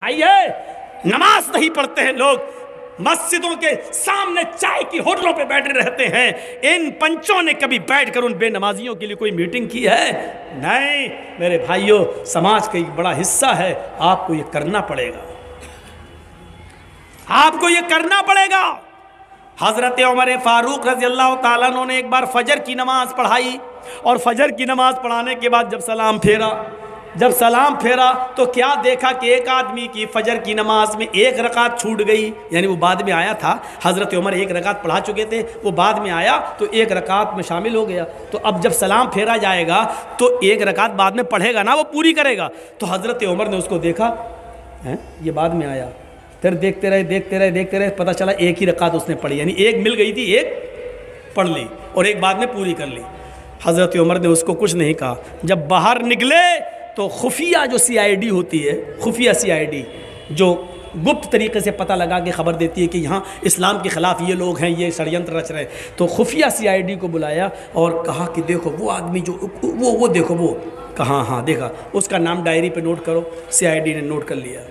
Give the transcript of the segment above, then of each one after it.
آئیے نماز نہیں پڑھتے ہیں لوگ، مسجدوں کے سامنے چائے کی ہوٹلوں پہ بیٹھے رہتے ہیں۔ ان پنچوں نے کبھی بیٹھ کر ان بے نمازیوں کے لیے کوئی میٹنگ کی ہے؟ نہیں میرے بھائیوں، سماج کا ایک بڑا حصہ ہے، آپ کو یہ کرنا پڑے گا، آپ کو یہ کرنا پڑے گا۔ حضرت عمر فاروق رضی اللہ تعالیٰ عنہ نے ایک بار فجر کی نماز پڑھائی، اور فجر کی نماز پڑھانے کے بعد جب سلام پھیرا تو کیا دیکھا کہ ایک آدمی کی فجر کی نماز میں ایک رکعت چھوٹ گئی، یعنی وہ بعد میں آیا تھا، حضرت عمر ایک رکعت پڑھا چکے تھے، وہ بعد میں آیا تو ایک رکعت میں شامل ہو گیا۔ تو اب جب سلام پھیرا جائے گا تو ایک رکعت بعد میں پڑھے گا نا، وہ پوری کرے گا۔ تو حضرت عمر نے اس کو دیکھا، یہ بعد میں آیا، پھر دیکھتے رہے، پتہ چلا ایک ہی رکعت اس نے پڑھی، یعنی ایک مل گئی تھی، ایک پڑھ لی اور ایک بعد میں پوری کر لی۔ حضرت عمر نے اس کو کچھ نہیں کہا۔ جب باہر نکلے تو خفیہ جو CID ہوتی ہے، خفیہ CID جو گپت طریقے سے پتہ لگا کے خبر دیتی ہے کہ یہاں اسلام کے خلاف یہ لوگ ہیں، یہ ષڈینتر رچ رہے ہیں، تو خفیہ CID کو بلایا اور کہا کہ دیکھو وہ آدمی جو وہ دیکھو، وہ کہاں، ہاں دیکھا، اس کا نام ڈائری پہ نوٹ کرو۔ CID نے نوٹ کر لیا۔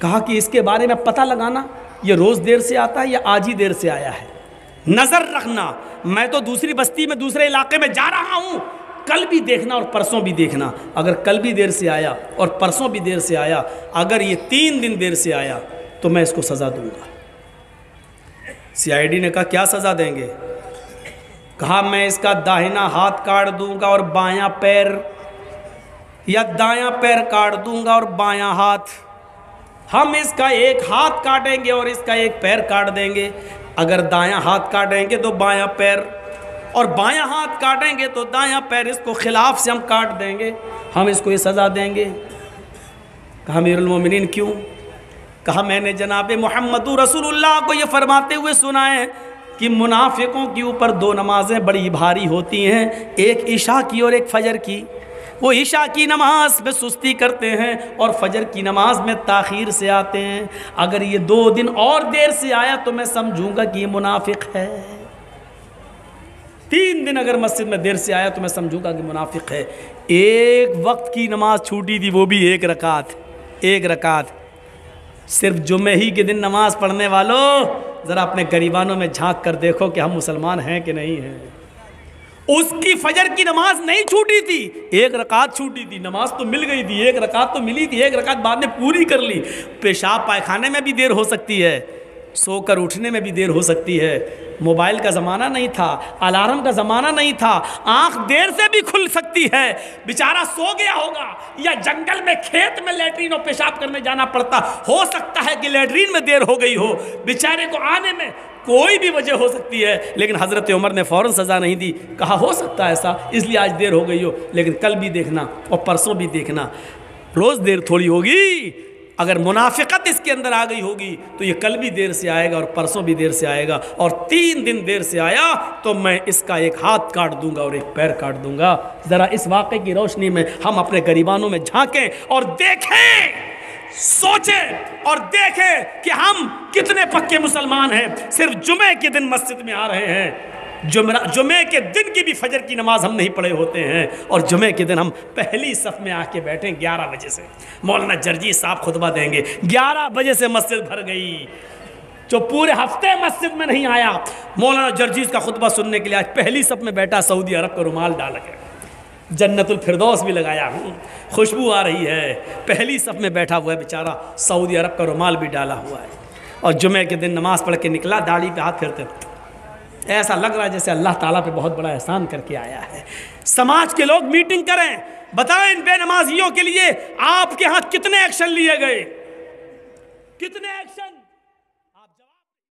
کہا کہ اس کے بارے میں پتہ لگانا، یہ روز دیر سے آتا ہے یا آج ہی دیر سے آیا ہے، نظر رکھنا، میں تو دوسری بستی میں دوسرے علاقے میں جا رہا ہوں، کل بھی دیکھنا اور پرسوں بھی دیکھنا، اگر کل بھی دیر سے آیا اور پرسوں بھی دیر سے آیا، اگر یہ 3 دن دیر سے آیا تو میں اس کو سزا دوں گا۔ CID نے کہا کیا سزا دیں گے؟ کہا میں اس کا داہنا ہاتھ کاٹ دوں گا اور بایاں پیر، یا دایاں پیر کاٹ دوں گا اور بایاں ہاتھ، ہم اس کا ایک ہاتھ کاٹیں گے اور اس کا ایک پیر کاٹ دیں گے۔ اگر دایاں ہاتھ کاٹیں گے تو بایاں پیر، اور بایاں ہاتھ کاٹیں گے تو دایاں پیر، اس کو خلاف سے ہم کاٹ دیں گے، ہم اس کو یہ سزا دیں گے۔ کہا امیر المومنین کیوں؟ کہا میں نے جناب محمد رسول اللہ کو یہ فرماتے ہوئے سنا ہے کہ منافقوں کے اوپر 2 نمازیں بڑی بھاری ہوتی ہیں، ایک عشاء کی اور ایک فجر کی۔ وہ عشاء کی نماز میں سستی کرتے ہیں اور فجر کی نماز میں تاخیر سے آتے ہیں۔ اگر یہ 2 دن اور دیر سے آیا تو میں سمجھوں گا کہ یہ منافق ہے۔ 3 دن اگر مسجد میں دیر سے آیا تو میں سمجھوں گا کہ منافق ہے۔ ایک وقت کی نماز چھوٹی تھی، وہ بھی ایک رکعت۔ صرف جمعے ہی کے دن نماز پڑھنے والوں، ذرا اپنے گریبانوں میں جھانک کر دیکھو کہ ہم مسلمان ہیں کہ نہیں ہیں۔ اس کی فجر کی نماز نہیں چھوٹی تھی، ایک رکعت چھوٹی تھی، نماز تو مل گئی تھی، ایک رکعت تو ملی تھی، ایک رکعت بعد میں پوری کر لی۔ پیشاب پائخانے میں بھی دیر ہو سکتی ہے، سو کر اٹھنے میں بھی دیر ہو سکتی ہے، موبائل کا زمانہ نہیں تھا، الارم کا زمانہ نہیں تھا، آنکھ دیر سے بھی کھل سکتی ہے، بیچارہ سو گیا ہوگا، یا جنگل میں کھیت میں لیٹرین اور پیشاب کرنے جانا پڑتا، ہو سکتا ہے کہ لیٹرین میں دیر ہو گئی ہو، بیچارے کو آنے میں کوئی بھی وجہ ہو سکتی ہے، لیکن حضرت عمر نے فوراً سزا نہیں دی۔ کہا ہو سکتا ہے ایسا، اس لیے آج دیر ہو گئی ہو، لیکن کل بھی دیکھنا اور پرسوں بھی دیکھنا، روز دیر تھوڑی ہوگی۔ اگر منافقت اس کے اندر آ گئی ہوگی تو یہ کل بھی دیر سے آئے گا اور پرسوں بھی دیر سے آئے گا، اور 3 دن دیر سے آیا تو میں اس کا ایک ہاتھ کاٹ دوں گا اور ایک پیر کاٹ دوں گا۔ ذرا اس واقعے کی روشنی میں ہم اپنے گریبانوں میں جھانکیں اور دیکھیں، سوچیں اور دیکھیں کہ ہم کتنے پکے مسلمان ہیں۔ صرف جمعے کے دن مسجد میں آ رہے ہیں، جمعے کے دن کی بھی فجر کی نماز ہم نہیں پڑھے ہوتے ہیں، اور جمعے کے دن ہم پہلی صف میں آ کے بیٹھیں 11 بجے سے، مولانا جرجیس صاحب خطبہ دیں گے، 11 بجے سے مسجد بھر گئی۔ جو پورے ہفتے مسجد میں نہیں آیا، مولانا جرجیس کا خطبہ سننے کے لیے آج پہلی صف میں بیٹھا، سعودی عرب کا رومال ڈال کے، جنت الفردوس بھی لگایا، خوشبو آ رہی ہے، پہلی صف میں بیٹھا ہوا ہے بیچارہ، سعودی عرب کا رومال بھی ڈالا ہوا ہے، اور جمعے کے دن نماز پڑھ کے نکلا، داڑھی پہ ہاتھ پھیرتے، ایسا لگ رہا ہے جیسے اللہ تعالیٰ پہ بہت بڑا احسان کر کے آیا ہے۔ سماج کے لوگ میٹنگ کریں، بتائیں ان بے نمازیوں کے لیے آپ کے ہاں کتنے ایکشن لیے گئے، کتنے ایکشن